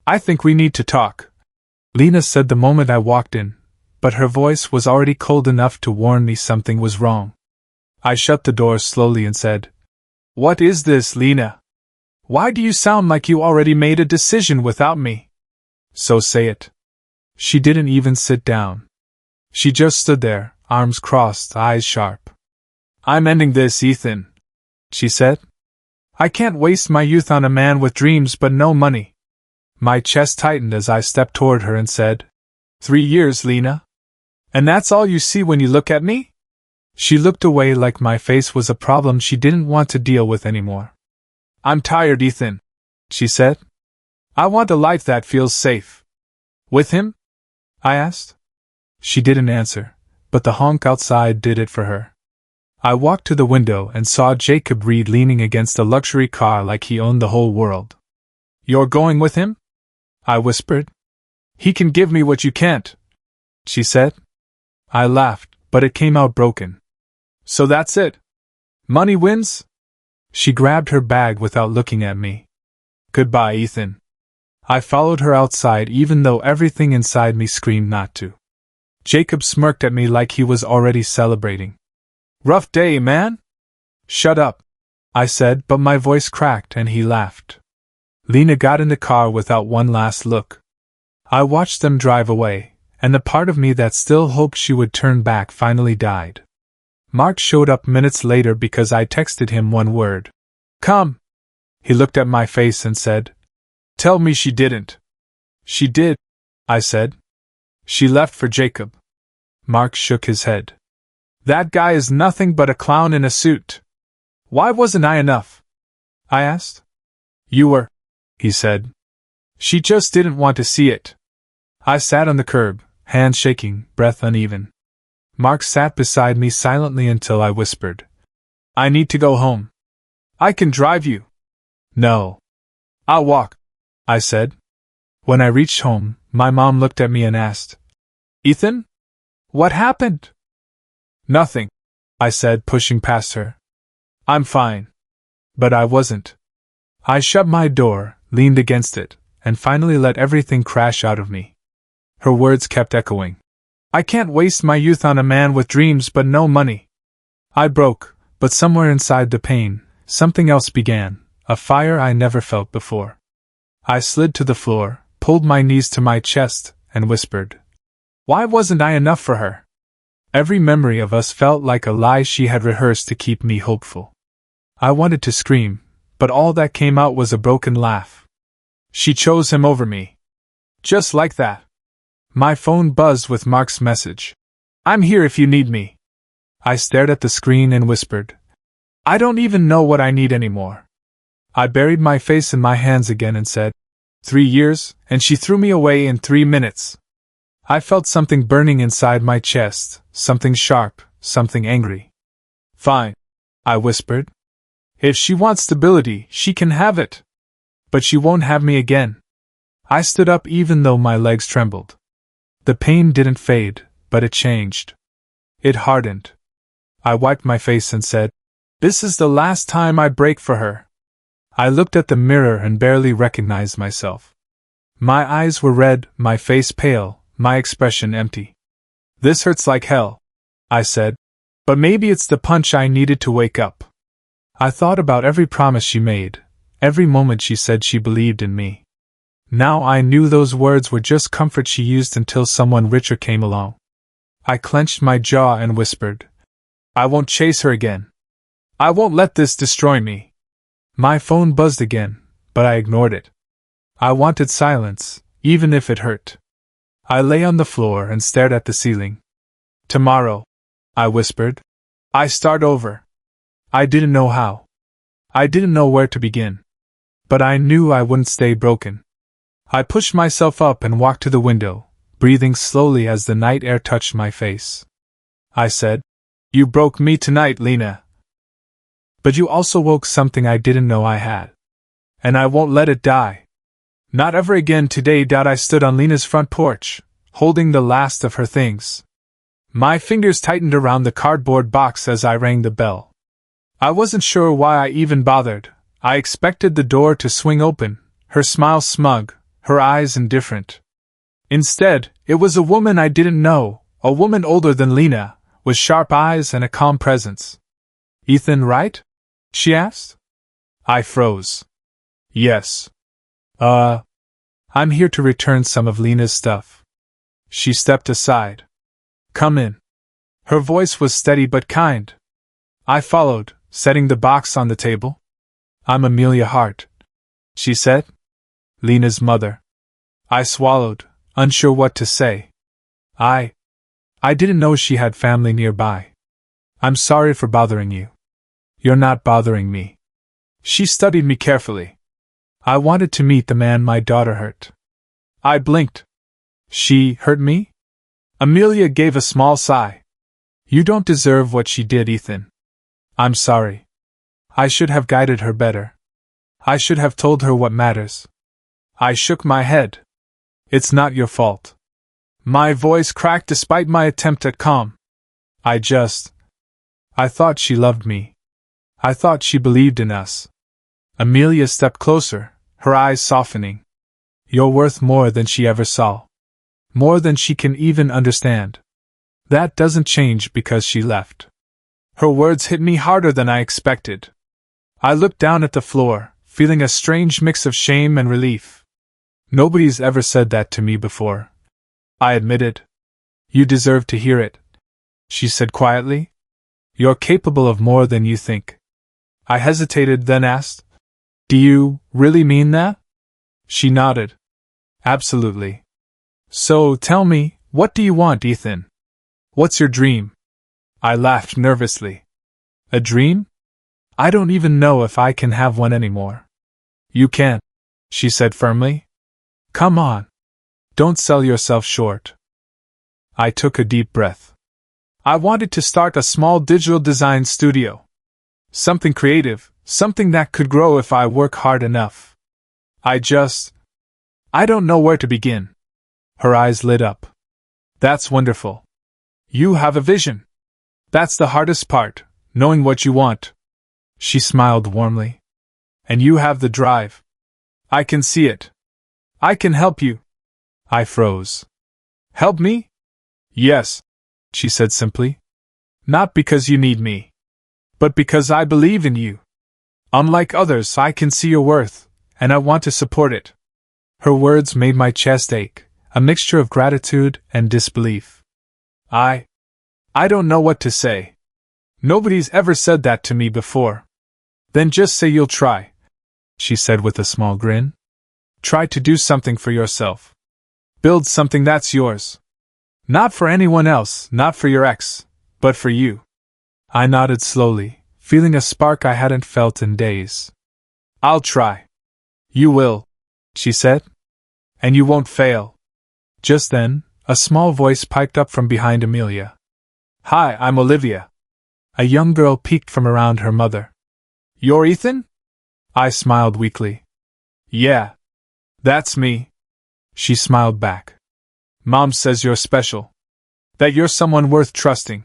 I think we need to talk, Lena said the moment I walked in, but her voice was already cold enough to warn me something was wrong. I shut the door slowly and said, What is this, Lena? Why do you sound like you already made a decision without me? So say it. She didn't even sit down. She just stood there, arms crossed, eyes sharp. I'm ending this, Ethan, she said. I can't waste my youth on a man with dreams but no money. My chest tightened as I stepped toward her and said, 3 years, Lena? And that's all you see when you look at me? She looked away like my face was a problem she didn't want to deal with anymore. I'm tired, Ethan, she said. I want a life that feels safe. With him? I asked. She didn't answer, but the honk outside did it for her. I walked to the window and saw Jacob Reed leaning against a luxury car like he owned the whole world. You're going with him? I whispered. He can give me what you can't, she said. I laughed, but it came out broken. So that's it? Money wins? She grabbed her bag without looking at me. Goodbye, Ethan. I followed her outside even though everything inside me screamed not to. Jacob smirked at me like he was already celebrating. Rough day, man? Shut up, I said, but my voice cracked and he laughed. Lena got in the car without one last look. I watched them drive away, and the part of me that still hoped she would turn back finally died. Mark showed up minutes later because I texted him one word. Come. He looked at my face and said, Tell me she didn't. She did, I said. She left for Jacob. Mark shook his head. That guy is nothing but a clown in a suit. Why wasn't I enough? I asked. You were, he said. She just didn't want to see it. I sat on the curb, hands shaking, breath uneven. Mark sat beside me silently until I whispered, I need to go home. I can drive you. No. I'll walk, I said. When I reached home, my mom looked at me and asked, Ethan? What happened? Nothing, I said, pushing past her. I'm fine. But I wasn't. I shut my door, leaned against it, and finally let everything crash out of me. Her words kept echoing. I can't waste my youth on a man with dreams but no money. I broke, but somewhere inside the pain, something else began, a fire I never felt before. I slid to the floor, pulled my knees to my chest, and whispered, Why wasn't I enough for her? Every memory of us felt like a lie she had rehearsed to keep me hopeful. I wanted to scream, but all that came out was a broken laugh. She chose him over me. Just like that. My phone buzzed with Mark's message. I'm here if you need me. I stared at the screen and whispered, I don't even know what I need anymore. I buried my face in my hands again and said, 3 years, and she threw me away in 3 minutes. I felt something burning inside my chest, something sharp, something angry. Fine, I whispered. If she wants stability, she can have it. But she won't have me again. I stood up even though my legs trembled. The pain didn't fade, but it changed. It hardened. I wiped my face and said, This is the last time I break for her. I looked at the mirror and barely recognized myself. My eyes were red, my face pale, my expression empty. This hurts like hell, I said, but maybe it's the punch I needed to wake up. I thought about every promise she made, every moment she said she believed in me. Now I knew those words were just comfort she used until someone richer came along. I clenched my jaw and whispered, I won't chase her again. I won't let this destroy me. My phone buzzed again, but I ignored it. I wanted silence, even if it hurt. I lay on the floor and stared at the ceiling. Tomorrow, I whispered, I start over. I didn't know how. I didn't know where to begin. But I knew I wouldn't stay broken. I pushed myself up and walked to the window, breathing slowly as the night air touched my face. I said, You broke me tonight, Lena. But you also woke something I didn't know I had. And I won't let it die. Not ever again today. I stood on Lena's front porch, holding the last of her things. My fingers tightened around the cardboard box as I rang the bell. I wasn't sure why I even bothered. I expected the door to swing open, her smile smug, her eyes indifferent. Instead, it was a woman I didn't know, a woman older than Lena, with sharp eyes and a calm presence. Ethan, right? She asked. I froze. Yes. I'm here to return some of Lena's stuff. She stepped aside. Come in. Her voice was steady but kind. I followed, setting the box on the table. I'm Amelia Hart, she said. Lena's mother. I swallowed, unsure what to say. I didn't know she had family nearby. I'm sorry for bothering you. You're not bothering me. She studied me carefully. I wanted to meet the man my daughter hurt. I blinked. She hurt me? Amelia gave a small sigh. You don't deserve what she did, Ethan. I'm sorry. I should have guided her better. I should have told her what matters. I shook my head. It's not your fault. My voice cracked despite my attempt at calm. I thought she loved me. I thought she believed in us. Amelia stepped closer, her eyes softening. You're worth more than she ever saw. More than she can even understand. That doesn't change because she left. Her words hit me harder than I expected. I looked down at the floor, feeling a strange mix of shame and relief. Nobody's ever said that to me before, I admitted. You deserve to hear it, she said quietly. You're capable of more than you think. I hesitated, then asked, Do you really mean that? She nodded. Absolutely. So tell me, what do you want, Ethan? What's your dream? I laughed nervously. A dream? I don't even know if I can have one anymore. You can, she said firmly. Come on. Don't sell yourself short. I took a deep breath. I wanted to start a small digital design studio. Something creative, something that could grow if I work hard enough. I don't know where to begin. Her eyes lit up. That's wonderful. You have a vision. That's the hardest part, knowing what you want. She smiled warmly. And you have the drive. I can see it. I can help you. I froze. Help me? Yes, she said simply. Not because you need me, but because I believe in you. Unlike others, I can see your worth, and I want to support it. Her words made my chest ache, a mixture of gratitude and disbelief. I don't know what to say. Nobody's ever said that to me before. Then just say you'll try, she said with a small grin. Try to do something for yourself. Build something that's yours. Not for anyone else, not for your ex, but for you. I nodded slowly, feeling a spark I hadn't felt in days. I'll try. You will, she said. And you won't fail. Just then, a small voice piped up from behind Amelia. Hi, I'm Olivia. A young girl peeked from around her mother. You're Ethan? I smiled weakly. Yeah. That's me. She smiled back. Mom says you're special. That you're someone worth trusting.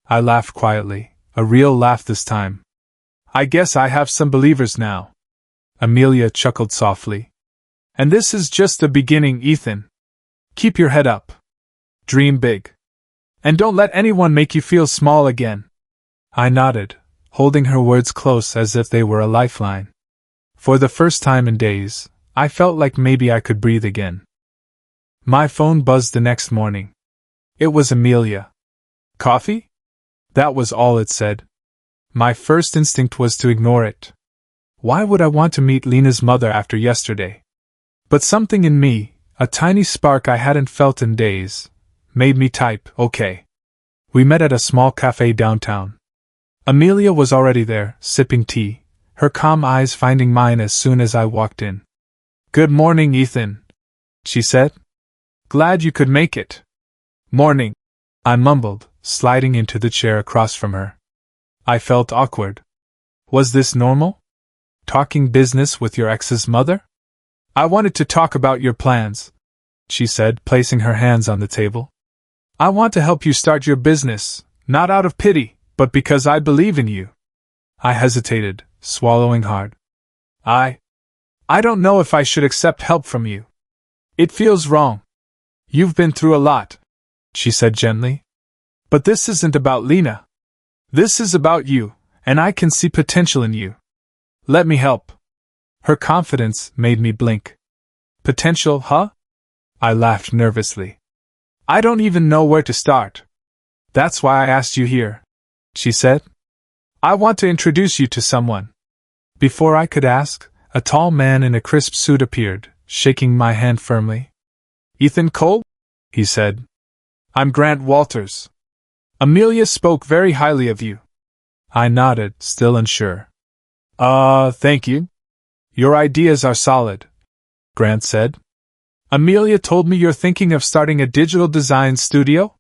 I laughed quietly, a real laugh this time. I guess I have some believers now. Amelia chuckled softly. And this is just the beginning, Ethan. Keep your head up. Dream big. And don't let anyone make you feel small again. I nodded, holding her words close as if they were a lifeline. For the first time in days, I felt like maybe I could breathe again. My phone buzzed the next morning. It was Amelia. Coffee? That was all it said. My first instinct was to ignore it. Why would I want to meet Lena's mother after yesterday? But something in me, a tiny spark I hadn't felt in days, made me type, okay. We met at a small cafe downtown. Amelia was already there, sipping tea, her calm eyes finding mine as soon as I walked in. Good morning, Ethan, she said. Glad you could make it. Morning, I mumbled, sliding into the chair across from her. I felt awkward. Was this normal? Talking business with your ex's mother? I wanted to talk about your plans, she said, placing her hands on the table. I want to help you start your business, not out of pity, but because I believe in you. I hesitated, swallowing hard. I don't know if I should accept help from you. It feels wrong. You've been through a lot, she said gently. But this isn't about Lena. This is about you, and I can see potential in you. Let me help. Her confidence made me blink. Potential, huh? I laughed nervously. I don't even know where to start. That's why I asked you here, she said. I want to introduce you to someone. Before I could ask, a tall man in a crisp suit appeared, shaking my hand firmly. Ethan Cole? He said. I'm Grant Walters. Amelia spoke very highly of you. I nodded, still unsure. Thank you. Your ideas are solid, Grant said. Amelia told me you're thinking of starting a digital design studio?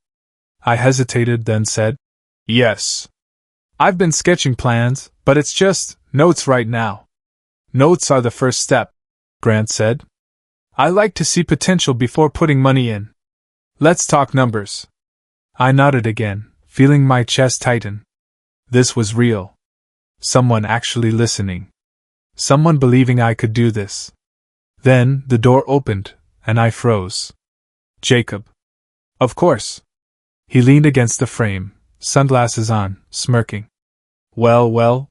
I hesitated, then said, yes. I've been sketching plans, but it's just notes right now. Notes are the first step, Grant said. I like to see potential before putting money in. Let's talk numbers. I nodded again, feeling my chest tighten. This was real. Someone actually listening. Someone believing I could do this. Then the door opened, and I froze. Jacob. Of course. He leaned against the frame, sunglasses on, smirking. Well.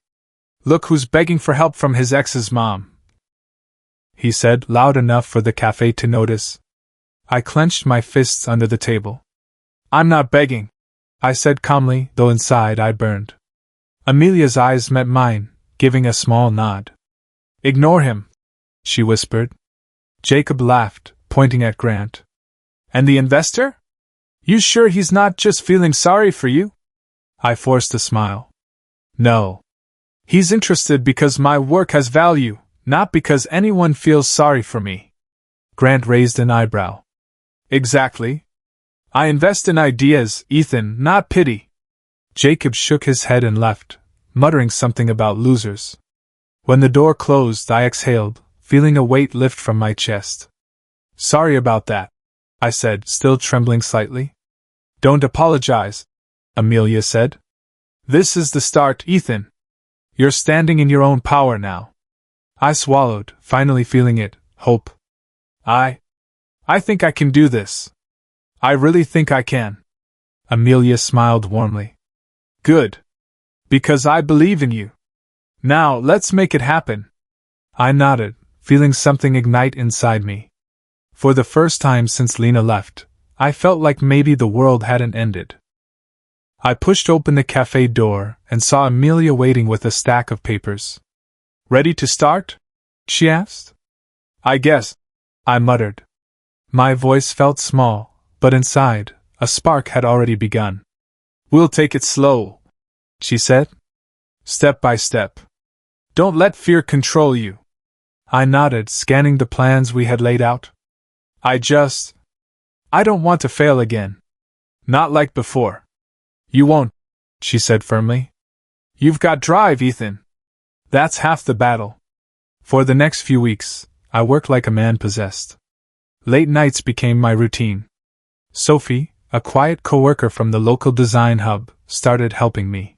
Look who's begging for help from his ex's mom, he said, loud enough for the cafe to notice. I clenched my fists under the table. I'm not begging, I said calmly, though inside I burned. Amelia's eyes met mine, giving a small nod. Ignore him, she whispered. Jacob laughed, pointing at Grant. And the investor? You sure he's not just feeling sorry for you? I forced a smile. No. He's interested because my work has value, not because anyone feels sorry for me. Grant raised an eyebrow. Exactly. I invest in ideas, Ethan, not pity. Jacob shook his head and left, muttering something about losers. When the door closed, I exhaled, feeling a weight lift from my chest. Sorry about that, I said, still trembling slightly. Don't apologize, Amelia said. This is the start, Ethan. You're standing in your own power now. I swallowed, finally feeling it, hope. I think I can do this. I really think I can. Amelia smiled warmly. Good. Because I believe in you. Now, let's make it happen. I nodded, feeling something ignite inside me. For the first time since Lena left, I felt like maybe the world hadn't ended. I pushed open the cafe door and saw Amelia waiting with a stack of papers. Ready to start? She asked. I guess, I muttered. My voice felt small, but inside, a spark had already begun. We'll take it slow, she said. Step by step. Don't let fear control you. I nodded, scanning the plans we had laid out. I don't want to fail again. Not like before. You won't, she said firmly. You've got drive, Ethan. That's half the battle. For the next few weeks, I worked like a man possessed. Late nights became my routine. Sophie, a quiet coworker from the local design hub, started helping me.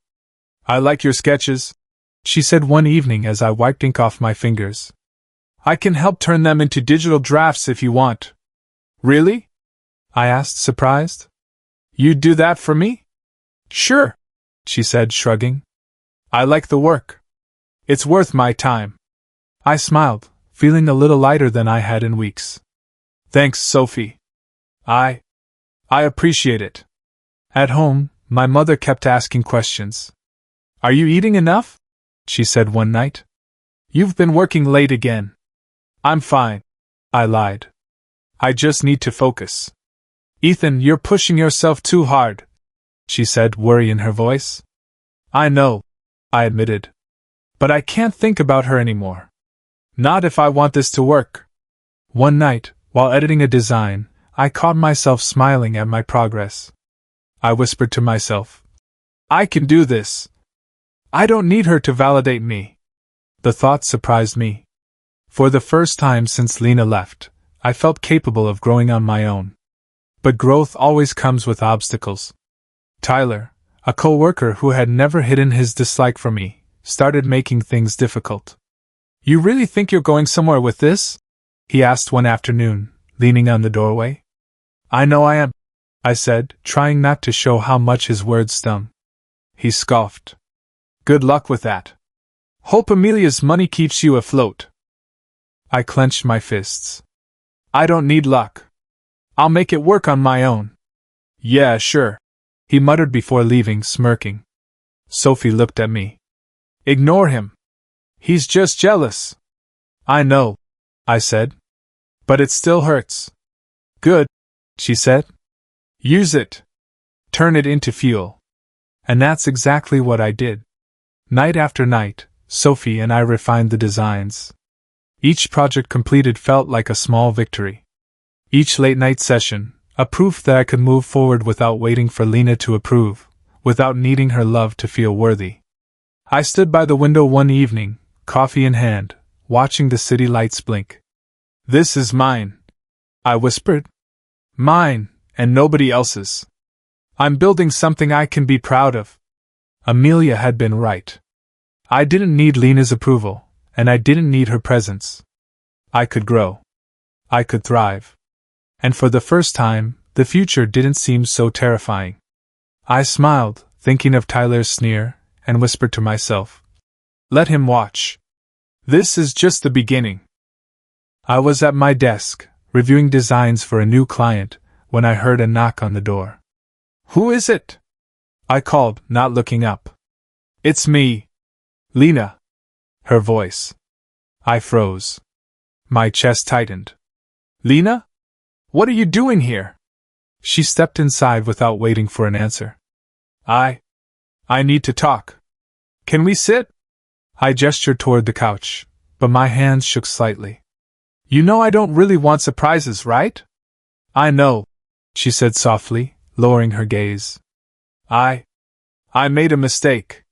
I like your sketches, she said one evening as I wiped ink off my fingers. I can help turn them into digital drafts if you want. Really? I asked, surprised. You'd do that for me? Sure, she said, shrugging. I like the work. It's worth my time. I smiled, feeling a little lighter than I had in weeks. Thanks, Sophie. I appreciate it. At home, my mother kept asking questions. Are you eating enough? She said one night. You've been working late again. I'm fine, I lied. I just need to focus. Ethan, you're pushing yourself too hard, she said, worry in her voice. I know, I admitted. But I can't think about her anymore. Not if I want this to work. One night, while editing a design, I caught myself smiling at my progress. I whispered to myself, I can do this. I don't need her to validate me. The thought surprised me. For the first time since Lena left, I felt capable of growing on my own. But growth always comes with obstacles. Tyler, a co-worker who had never hidden his dislike for me, started making things difficult. You really think you're going somewhere with this? He asked one afternoon, leaning on the doorway. I know I am, I said, trying not to show how much his words stung. He scoffed. Good luck with that. Hope Amelia's money keeps you afloat. I clenched my fists. I don't need luck. I'll make it work on my own. Yeah, sure, he muttered before leaving, smirking. Sophie looked at me. Ignore him. He's just jealous. I know, I said. But it still hurts. Good, she said. Use it. Turn it into fuel. And that's exactly what I did. Night after night, Sophie and I refined the designs. Each project completed felt like a small victory. Each late-night session, a proof that I could move forward without waiting for Lena to approve, without needing her love to feel worthy. I stood by the window one evening, coffee in hand, watching the city lights blink. This is mine, I whispered. Mine, and nobody else's. I'm building something I can be proud of. Amelia had been right. I didn't need Lena's approval, and I didn't need her presence. I could grow. I could thrive. And for the first time, the future didn't seem so terrifying. I smiled, thinking of Tyler's sneer, and whispered to myself, let him watch. This is just the beginning. I was at my desk, reviewing designs for a new client, when I heard a knock on the door. Who is it? I called, not looking up. It's me. Lena. Her voice. I froze. My chest tightened. Lena? What are you doing here? She stepped inside without waiting for an answer. I need to talk. Can we sit? I gestured toward the couch, but my hands shook slightly. You know I don't really want surprises, right? I know, she said softly, lowering her gaze. I made a mistake.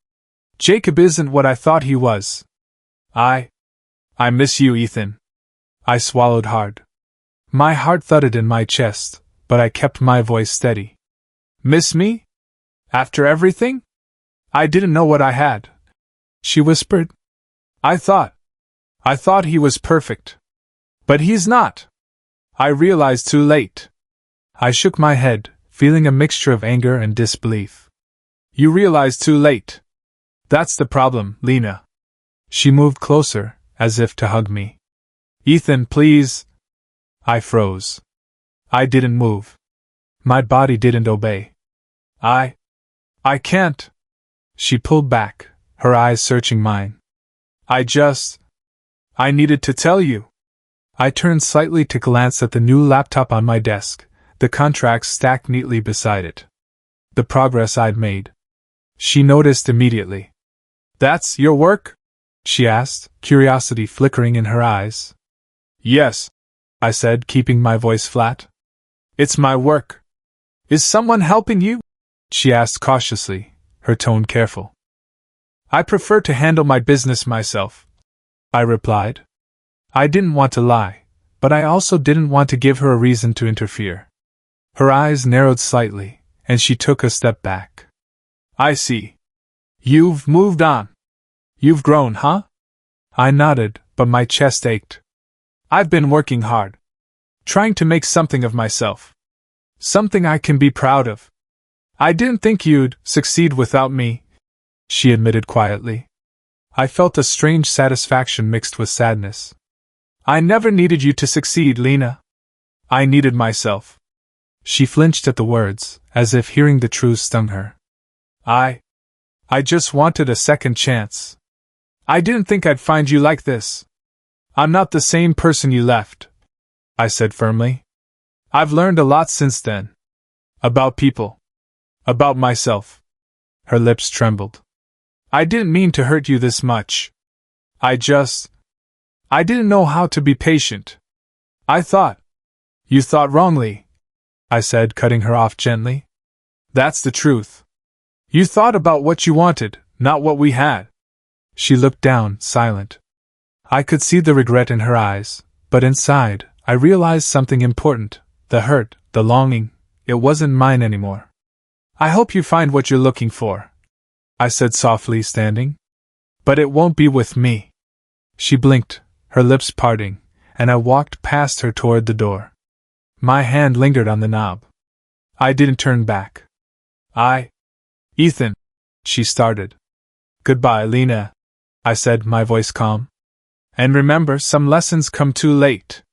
Jacob isn't what I thought he was. I miss you, Ethan. I swallowed hard. My heart thudded in my chest, but I kept my voice steady. Miss me? After everything? I didn't know what I had. She whispered. I thought he was perfect. But he's not. I realized too late. I shook my head, feeling a mixture of anger and disbelief. You realized too late. That's the problem, Lena. She moved closer, as if to hug me. Ethan, please. I froze. I didn't move. My body didn't obey. I can't. She pulled back, her eyes searching mine. I needed to tell you. I turned slightly to glance at the new laptop on my desk, the contracts stacked neatly beside it. The progress I'd made. She noticed immediately. That's your work? She asked, curiosity flickering in her eyes. Yes, I said, keeping my voice flat. It's my work. Is someone helping you? She asked cautiously, her tone careful. I prefer to handle my business myself, I replied. I didn't want to lie, but I also didn't want to give her a reason to interfere. Her eyes narrowed slightly, and she took a step back. I see. You've moved on. You've grown, huh? I nodded, but my chest ached. I've been working hard. Trying to make something of myself. Something I can be proud of. I didn't think you'd succeed without me, she admitted quietly. I felt a strange satisfaction mixed with sadness. I never needed you to succeed, Lena. I needed myself. She flinched at the words, as if hearing the truth stung her. I just wanted a second chance. I didn't think I'd find you like this. I'm not the same person you left, I said firmly. I've learned a lot since then. About people. About myself. Her lips trembled. I didn't mean to hurt you this much. I didn't know how to be patient. You thought wrongly, I said, cutting her off gently. That's the truth. You thought about what you wanted, not what we had. She looked down, silent. I could see the regret in her eyes, but inside, I realized something important. The hurt, the longing, it wasn't mine anymore. I hope you find what you're looking for, I said softly, standing. But it won't be with me. She blinked, her lips parting, and I walked past her toward the door. My hand lingered on the knob. I didn't turn back. Ethan, she started. Goodbye, Lena, I said, my voice calm. And remember, some lessons come too late.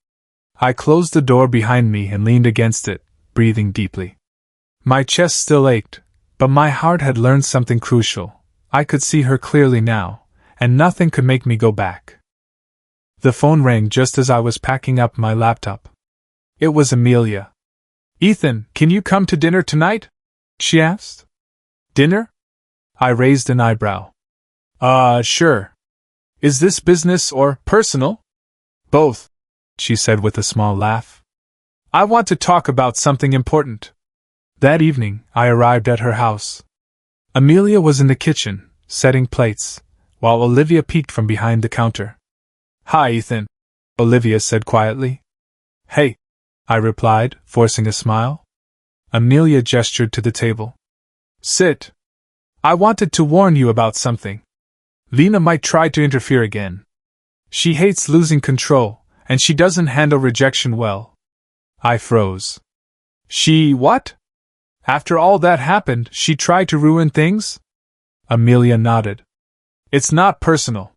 I closed the door behind me and leaned against it, breathing deeply. My chest still ached, but my heart had learned something crucial. I could see her clearly now, and nothing could make me go back. The phone rang just as I was packing up my laptop. It was Amelia. Ethan, can you come to dinner tonight? She asked. Dinner? I raised an eyebrow. Sure. Is this business or personal? Both, she said with a small laugh. I want to talk about something important. That evening, I arrived at her house. Amelia was in the kitchen, setting plates, while Olivia peeked from behind the counter. Hi, Ethan, Olivia said quietly. Hey, I replied, forcing a smile. Amelia gestured to the table. Sit. I wanted to warn you about something. Lena might try to interfere again. She hates losing control, and she doesn't handle rejection well. I froze. She what? After all that happened, she tried to ruin things? Amelia nodded. It's not personal.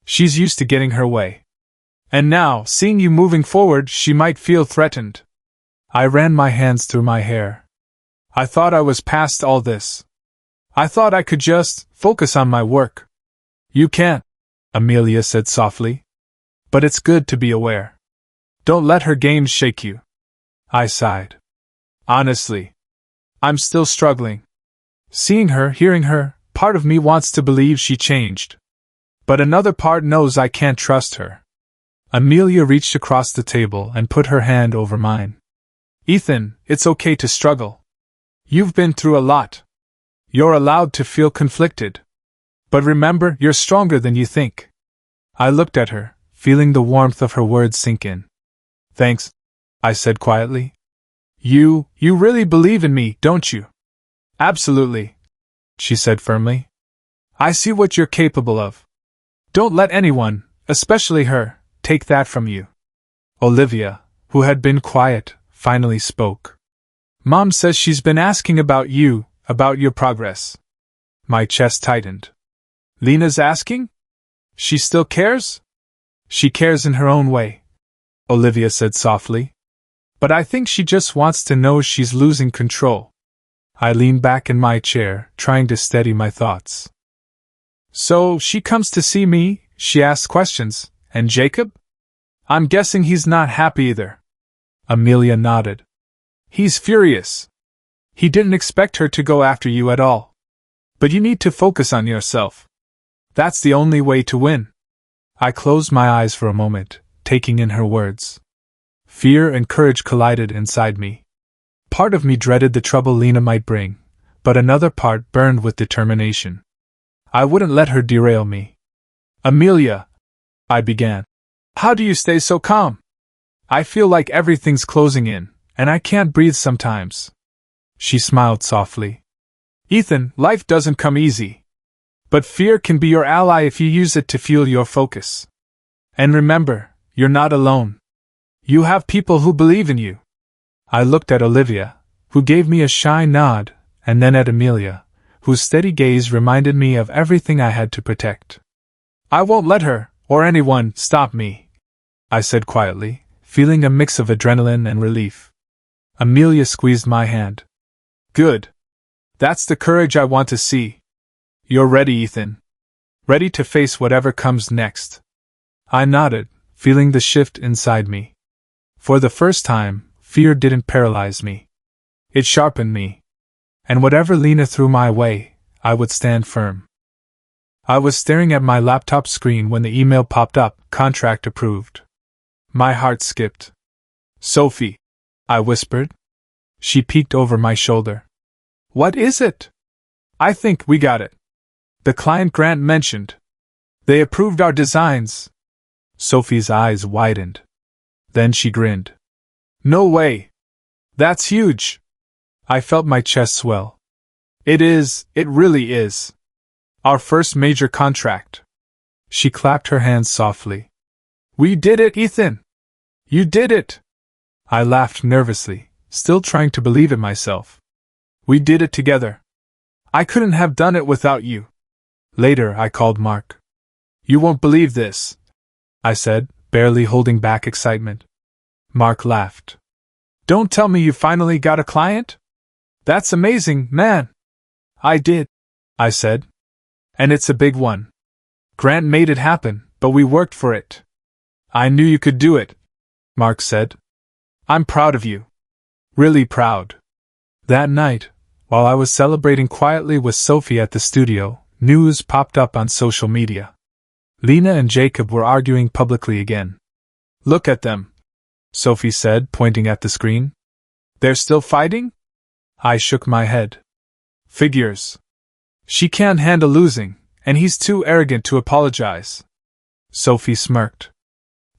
She's used to getting her way. And now, seeing you moving forward, she might feel threatened. I ran my hands through my hair. I thought I was past all this. I thought I could just focus on my work. You can't, Amelia said softly. But it's good to be aware. Don't let her games shake you. I sighed. Honestly, I'm still struggling. Seeing her, hearing her, part of me wants to believe she changed. But another part knows I can't trust her. Amelia reached across the table and put her hand over mine. Ethan, it's okay to struggle. You've been through a lot. You're allowed to feel conflicted. But remember, you're stronger than you think. I looked at her, feeling the warmth of her words sink in. Thanks, I said quietly. You really believe in me, don't you? Absolutely, she said firmly. I see what you're capable of. Don't let anyone, especially her, take that from you. Olivia, who had been quiet, finally spoke. Mom says she's been asking about you, about your progress. My chest tightened. Lena's asking? She still cares? She cares in her own way, Olivia said softly. But I think she just wants to know she's losing control. I leaned back in my chair, trying to steady my thoughts. So she comes to see me, she asks questions, and Jacob? I'm guessing he's not happy either. Amelia nodded. He's furious. He didn't expect her to go after you at all. But you need to focus on yourself. That's the only way to win. I closed my eyes for a moment, taking in her words. Fear and courage collided inside me. Part of me dreaded the trouble Lena might bring, but another part burned with determination. I wouldn't let her derail me. Amelia, I began. How do you stay so calm? I feel like everything's closing in, and I can't breathe sometimes. She smiled softly. Ethan, life doesn't come easy. But fear can be your ally if you use it to fuel your focus. And remember, you're not alone. You have people who believe in you. I looked at Olivia, who gave me a shy nod, and then at Amelia, whose steady gaze reminded me of everything I had to protect. I won't let her, or anyone, stop me, I said quietly, feeling a mix of adrenaline and relief. Amelia squeezed my hand. Good. That's the courage I want to see. You're ready, Ethan. Ready to face whatever comes next. I nodded, feeling the shift inside me. For the first time, fear didn't paralyze me. It sharpened me. And whatever Lena threw my way, I would stand firm. I was staring at my laptop screen when the email popped up, contract approved. My heart skipped. Sophie, I whispered. She peeked over my shoulder. What is it? I think we got it. The client Grant mentioned. They approved our designs. Sophie's eyes widened. Then she grinned. No way. That's huge. I felt my chest swell. It really is. Our first major contract. She clapped her hands softly. We did it, Ethan. You did it. I laughed nervously, still trying to believe it myself. We did it together. I couldn't have done it without you. Later, I called Mark. You won't believe this, I said, barely holding back excitement. Mark laughed. Don't tell me you finally got a client? That's amazing, man. I did, I said. And it's a big one. Grant made it happen, but we worked for it. I knew you could do it, Mark said. I'm proud of you. Really proud. That night, while I was celebrating quietly with Sophie at the studio, news popped up on social media. Lena and Jacob were arguing publicly again. Look at them, Sophie said, pointing at the screen. They're still fighting? I shook my head. Figures. She can't handle losing, and he's too arrogant to apologize. Sophie smirked.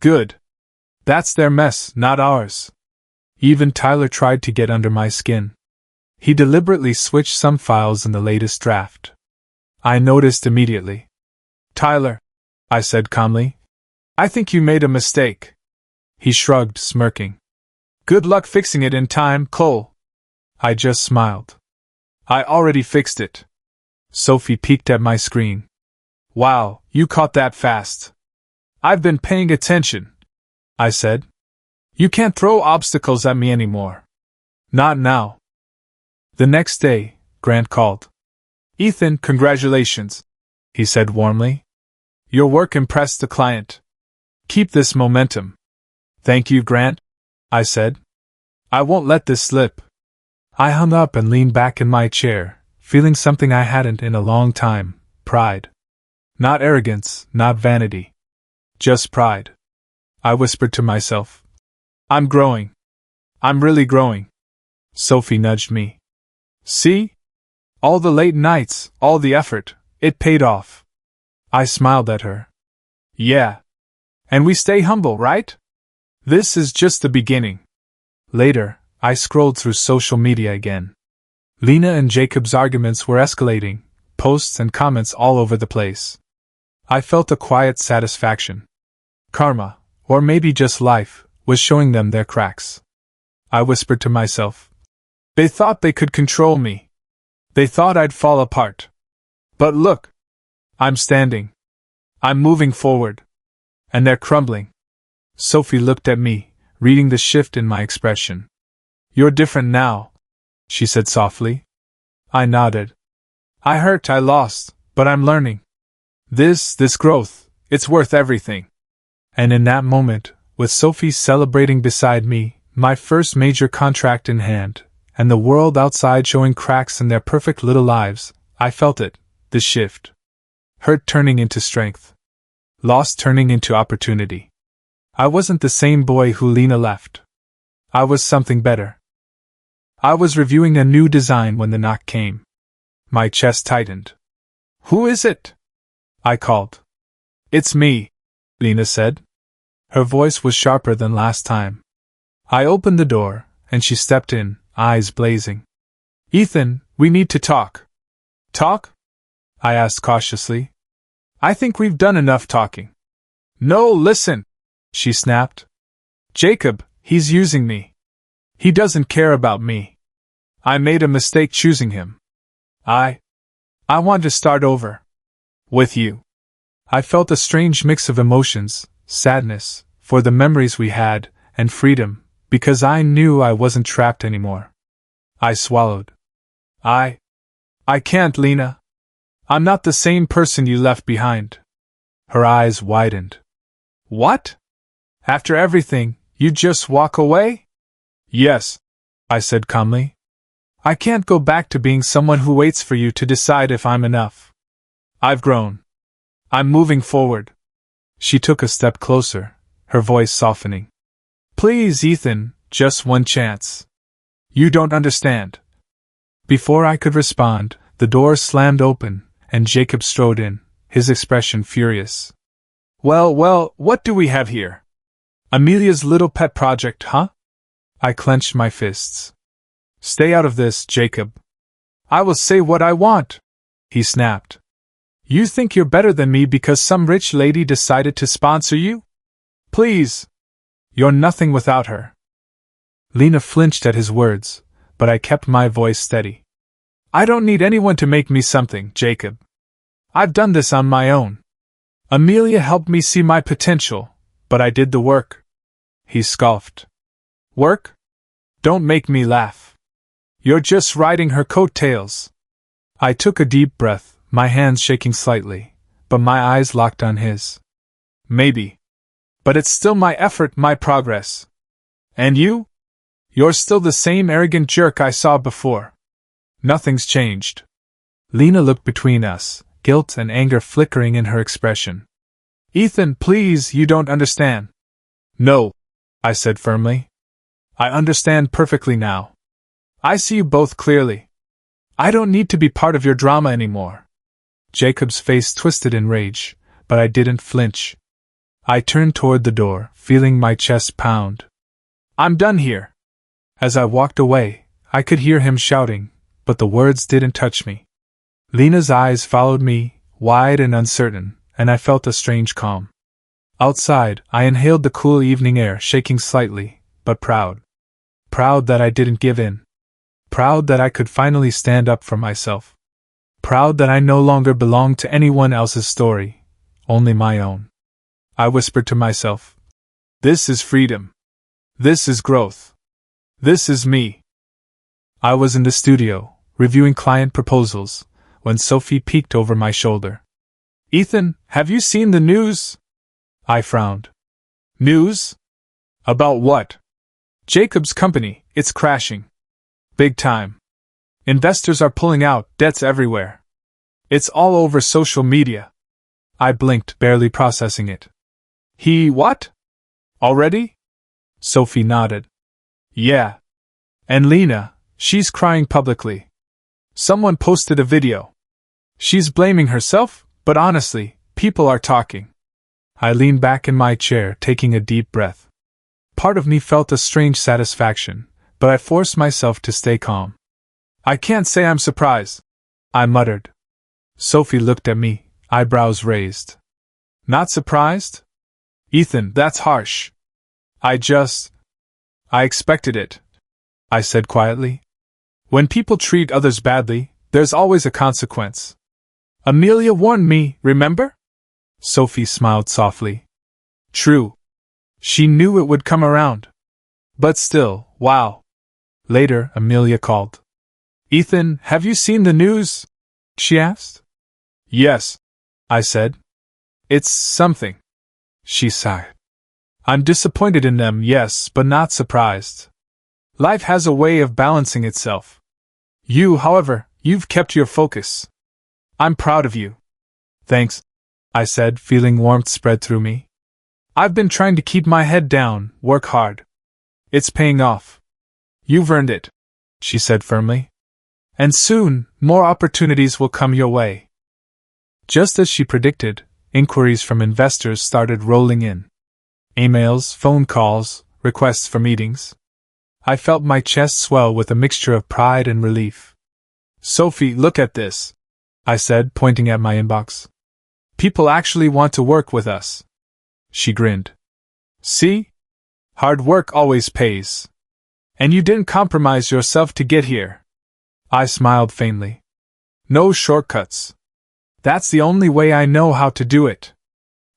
Good. That's their mess, not ours. Even Tyler tried to get under my skin. He deliberately switched some files in the latest draft. I noticed immediately. Tyler, I said calmly, I think you made a mistake. He shrugged, smirking. Good luck fixing it in time, Cole. I just smiled. I already fixed it. Sophie peeked at my screen. Wow, you caught that fast. I've been paying attention, I said. You can't throw obstacles at me anymore. Not now. The next day, Grant called. Ethan, congratulations, he said warmly. Your work impressed the client. Keep this momentum. Thank you, Grant, I said. I won't let this slip. I hung up and leaned back in my chair, feeling something I hadn't in a long time, pride. Not arrogance, not vanity. Just pride. I whispered to myself. I'm growing. I'm really growing. Sophie nudged me. See? All the late nights, all the effort, it paid off. I smiled at her. Yeah. And we stay humble, right? This is just the beginning. Later, I scrolled through social media again. Lena and Jacob's arguments were escalating, posts and comments all over the place. I felt a quiet satisfaction. Karma, or maybe just life, was showing them their cracks. I whispered to myself. They thought they could control me. They thought I'd fall apart. But look. I'm standing. I'm moving forward. And they're crumbling. Sophie looked at me, reading the shift in my expression. You're different now, she said softly. I nodded. I hurt, I lost, but I'm learning. This growth, it's worth everything. And in that moment, with Sophie celebrating beside me, my first major contract in hand, and the world outside showing cracks in their perfect little lives, I felt it, the shift. Hurt turning into strength. Lost turning into opportunity. I wasn't the same boy who Lena left. I was something better. I was reviewing a new design when the knock came. My chest tightened. Who is it? I called. It's me, Lena said. Her voice was sharper than last time. I opened the door, and she stepped in, eyes blazing. Ethan, we need to talk. Talk? I asked cautiously. I think we've done enough talking. No, listen, she snapped. Jacob, he's using me. He doesn't care about me. I made a mistake choosing him. I want to start over. With you. I felt a strange mix of emotions, sadness, for the memories we had, and freedom, because I knew I wasn't trapped anymore. I swallowed. I can't, Lena. I'm not the same person you left behind. Her eyes widened. What? After everything, you'd just walk away? Yes, I said calmly. I can't go back to being someone who waits for you to decide if I'm enough. I've grown. I'm moving forward. She took a step closer, her voice softening. Please, Ethan, just one chance. You don't understand. Before I could respond, the door slammed open, and Jacob strode in, his expression furious. Well, what do we have here? Amelia's little pet project, huh? I clenched my fists. Stay out of this, Jacob. I will say what I want, he snapped. You think you're better than me because some rich lady decided to sponsor you? Please. You're nothing without her. Lena flinched at his words, but I kept my voice steady. I don't need anyone to make me something, Jacob. I've done this on my own. Amelia helped me see my potential, but I did the work. He scoffed. Work? Don't make me laugh. You're just riding her coattails. I took a deep breath, my hands shaking slightly, but my eyes locked on his. Maybe. But it's still my effort, my progress. And you? You're still the same arrogant jerk I saw before. Nothing's changed. Lena looked between us, guilt and anger flickering in her expression. Ethan, please, you don't understand. No, I said firmly. I understand perfectly now. I see you both clearly. I don't need to be part of your drama anymore. Jacob's face twisted in rage, but I didn't flinch. I turned toward the door, feeling my chest pound. I'm done here. As I walked away, I could hear him shouting, but the words didn't touch me. Lena's eyes followed me, wide and uncertain, and I felt a strange calm. Outside, I inhaled the cool evening air, shaking slightly, but proud. Proud that I didn't give in. Proud that I could finally stand up for myself. Proud that I no longer belonged to anyone else's story, only my own. I whispered to myself, this is freedom. This is growth. This is me. I was in the studio, reviewing client proposals, when Sophie peeked over my shoulder. Ethan, have you seen the news? I frowned. News? About what? Jacob's company, it's crashing. Big time. Investors are pulling out, debts everywhere. It's all over social media. I blinked, barely processing it. He what? Already? Sophie nodded. Yeah. And Lena, she's crying publicly. Someone posted a video. She's blaming herself, but honestly, people are talking. I leaned back in my chair, taking a deep breath. Part of me felt a strange satisfaction, but I forced myself to stay calm. I can't say I'm surprised, I muttered. Sophie looked at me, eyebrows raised. Not surprised? Ethan, that's harsh. I expected it, I said quietly. When people treat others badly, there's always a consequence. Amelia warned me, remember? Sophie smiled softly. True. She knew it would come around. But still, wow. Later, Amelia called. Ethan, have you seen the news? She asked. Yes, I said. It's something. She sighed. I'm disappointed in them, yes, but not surprised. Life has a way of balancing itself. You, however, you've kept your focus. I'm proud of you. Thanks, I said, feeling warmth spread through me. I've been trying to keep my head down, work hard. It's paying off. You've earned it, she said firmly. And soon, more opportunities will come your way. Just as she predicted, inquiries from investors started rolling in. Emails, phone calls, requests for meetings. I felt my chest swell with a mixture of pride and relief. Sophie, look at this, I said, pointing at my inbox. People actually want to work with us. She grinned. See? Hard work always pays. And you didn't compromise yourself to get here. I smiled faintly. No shortcuts. That's the only way I know how to do it.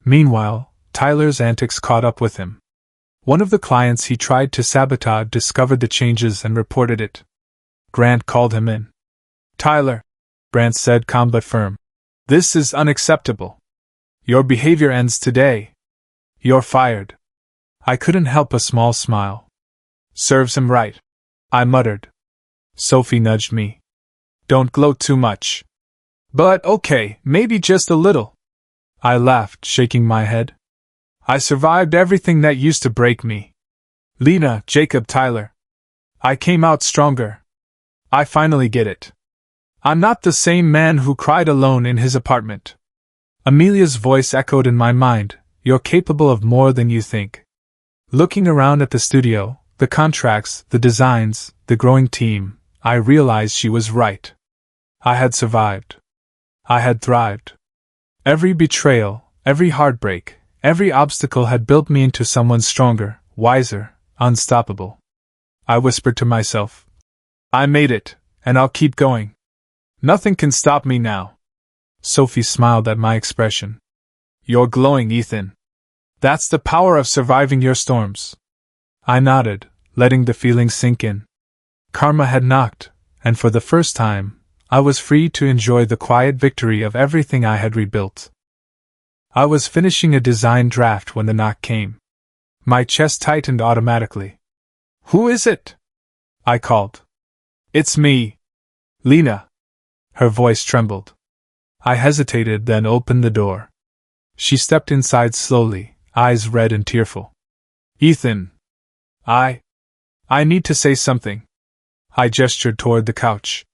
Meanwhile, Tyler's antics caught up with him. One of the clients he tried to sabotage discovered the changes and reported it. Grant called him in. Tyler, Grant said, calm but firm. This is unacceptable. Your behavior ends today. You're fired. I couldn't help a small smile. Serves him right, I muttered. Sophie nudged me. Don't gloat too much. But okay, maybe just a little. I laughed, shaking my head. I survived everything that used to break me. Lena, Jacob, Tyler. I came out stronger. I finally get it. I'm not the same man who cried alone in his apartment. Amelia's voice echoed in my mind. You're capable of more than you think. Looking around at the studio, the contracts, the designs, the growing team, I realized she was right. I had survived. I had thrived. Every betrayal, every heartbreak, every obstacle had built me into someone stronger, wiser, unstoppable. I whispered to myself. I made it, and I'll keep going. Nothing can stop me now. Sophie smiled at my expression. You're glowing, Ethan. That's the power of surviving your storms. I nodded, letting the feeling sink in. Karma had knocked, and for the first time, I was free to enjoy the quiet victory of everything I had rebuilt. I was finishing a design draft when the knock came. My chest tightened automatically. Who is it? I called. It's me. Lena. Her voice trembled. I hesitated, then opened the door. She stepped inside slowly, eyes red and tearful. Ethan. I need to say something. I gestured toward the couch.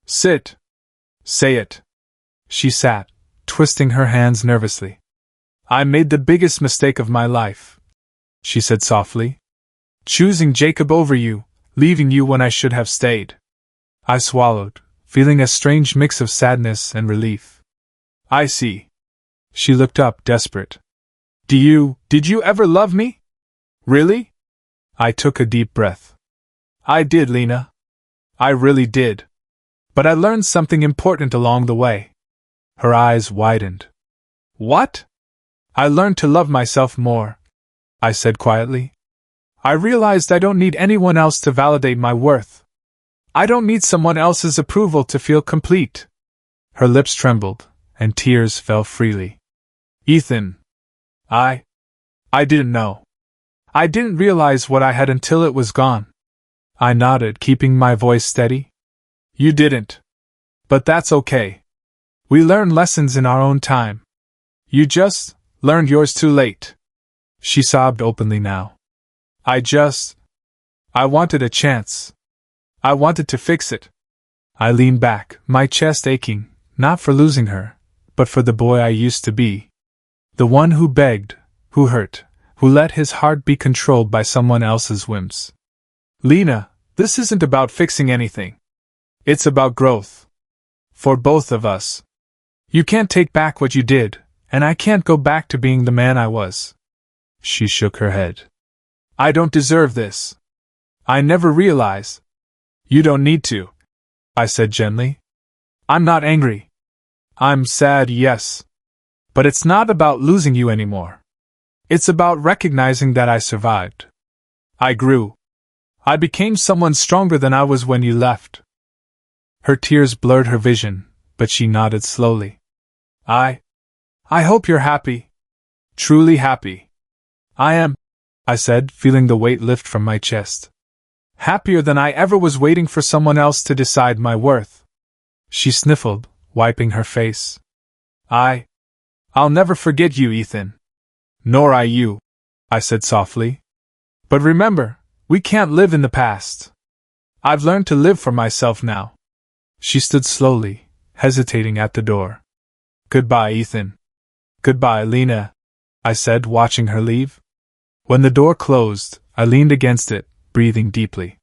Sit. Say it. She sat, twisting her hands nervously. I made the biggest mistake of my life, she said softly. Choosing Jacob over you, leaving you when I should have stayed. I swallowed, feeling a strange mix of sadness and relief. I see. She looked up, desperate. Did you ever love me? Really? I took a deep breath. I did, Lena. I really did. But I learned something important along the way. Her eyes widened. What? I learned to love myself more, I said quietly. I realized I don't need anyone else to validate my worth. I don't need someone else's approval to feel complete. Her lips trembled, and tears fell freely. Ethan. I didn't know. I didn't realize what I had until it was gone. I nodded, keeping my voice steady. You didn't. But that's okay. We learn lessons in our own time. You just learned yours too late. She sobbed openly now. I wanted a chance. I wanted to fix it. I leaned back, my chest aching, not for losing her, but for the boy I used to be. The one who begged, who hurt, who let his heart be controlled by someone else's whims. Lena, this isn't about fixing anything. It's about growth. For both of us. You can't take back what you did, and I can't go back to being the man I was. She shook her head. I don't deserve this. I never realized. You don't need to, I said gently. I'm not angry. I'm sad, yes. But it's not about losing you anymore. It's about recognizing that I survived. I grew. I became someone stronger than I was when you left. Her tears blurred her vision, but she nodded slowly. I hope you're happy. Truly happy. I am, I said, feeling the weight lift from my chest. Happier than I ever was, waiting for someone else to decide my worth. She sniffled, wiping her face. I'll never forget you, Ethan. Nor I you, I said softly. But remember, we can't live in the past. I've learned to live for myself now. She stood slowly, hesitating at the door. Goodbye, Ethan. Goodbye, Lena, I said, watching her leave. When the door closed, I leaned against it, breathing deeply.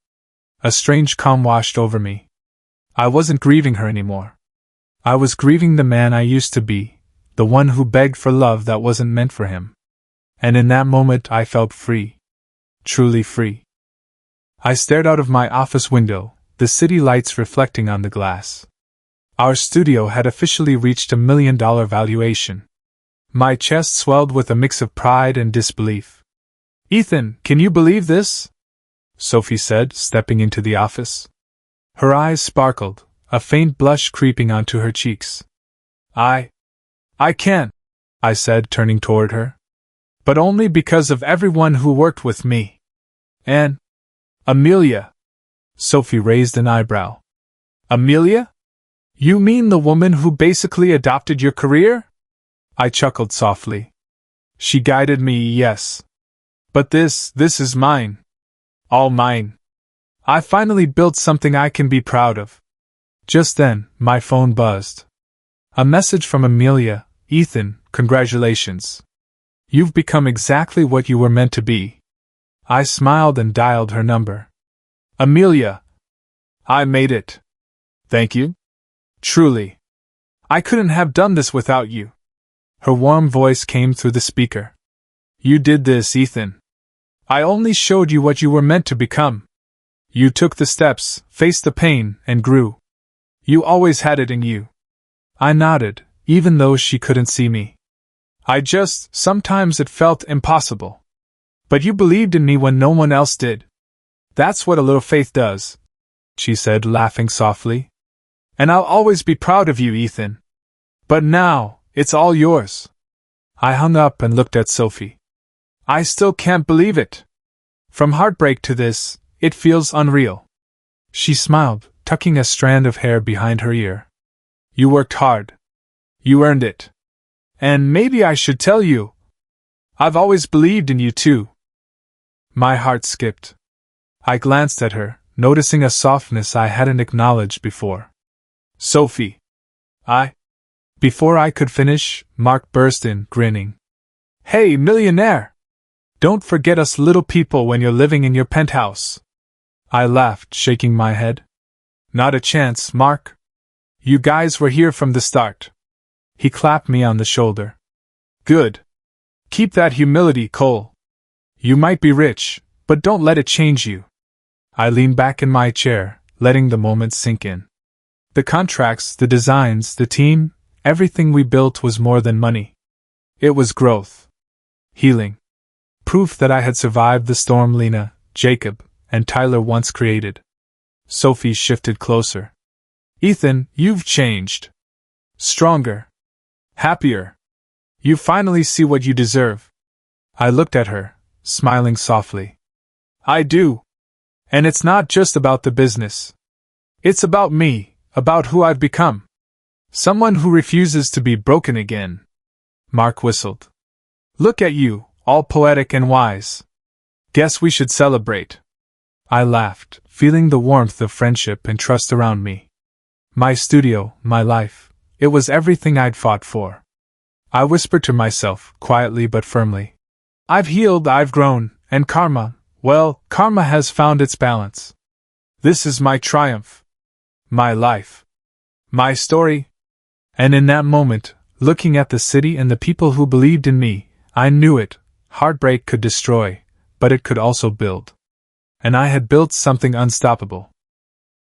A strange calm washed over me. I wasn't grieving her anymore. I was grieving the man I used to be, the one who begged for love that wasn't meant for him. And in that moment I felt free. Truly free. I stared out of my office window, the city lights reflecting on the glass. Our studio had officially reached $1 million valuation. My chest swelled with a mix of pride and disbelief. Ethan, can you believe this? Sophie said, stepping into the office. Her eyes sparkled, a faint blush creeping onto her cheeks. I can't, I said, turning toward her. But only because of everyone who worked with me. And Amelia. Sophie raised an eyebrow. Amelia? You mean the woman who basically adopted your career? I chuckled softly. She guided me, yes. But this is mine. All mine. I finally built something I can be proud of. Just then, my phone buzzed. A message from Amelia. Ethan, congratulations. You've become exactly what you were meant to be. I smiled and dialed her number. Amelia. I made it. Thank you. Truly. I couldn't have done this without you. Her warm voice came through the speaker. You did this, Ethan. I only showed you what you were meant to become. You took the steps, faced the pain, and grew. You always had it in you. I nodded, even though she couldn't see me. Sometimes it felt impossible. But you believed in me when no one else did. That's what a little faith does, she said, laughing softly. And I'll always be proud of you, Ethan. But now, it's all yours. I hung up and looked at Sophie. I still can't believe it. From heartbreak to this, it feels unreal. She smiled, tucking a strand of hair behind her ear. You worked hard. You earned it. And maybe I should tell you. I've always believed in you too. My heart skipped. I glanced at her, noticing a softness I hadn't acknowledged before. Sophie. Before I could finish, Mark burst in, grinning. Hey, millionaire! Don't forget us little people when you're living in your penthouse. I laughed, shaking my head. Not a chance, Mark. You guys were here from the start. He clapped me on the shoulder. Good. Keep that humility, Cole. You might be rich, but don't let it change you. I leaned back in my chair, letting the moment sink in. The contracts, the designs, the team, everything we built was more than money. It was growth. Healing. Proof that I had survived the storm Lena, Jacob, and Tyler once created. Sophie shifted closer. Ethan, you've changed. Stronger. Happier. You finally see what you deserve. I looked at her, smiling softly. I do. And it's not just about the business. It's about me, about who I've become. Someone who refuses to be broken again. Mark whistled. Look at you, all poetic and wise. Guess we should celebrate. I laughed, feeling the warmth of friendship and trust around me. My studio, my life, it was everything I'd fought for. I whispered to myself, quietly but firmly. I've healed, I've grown, and karma has found its balance. This is my triumph. My life. My story. And in that moment, looking at the city and the people who believed in me, I knew it. Heartbreak could destroy, but it could also build. And I had built something unstoppable.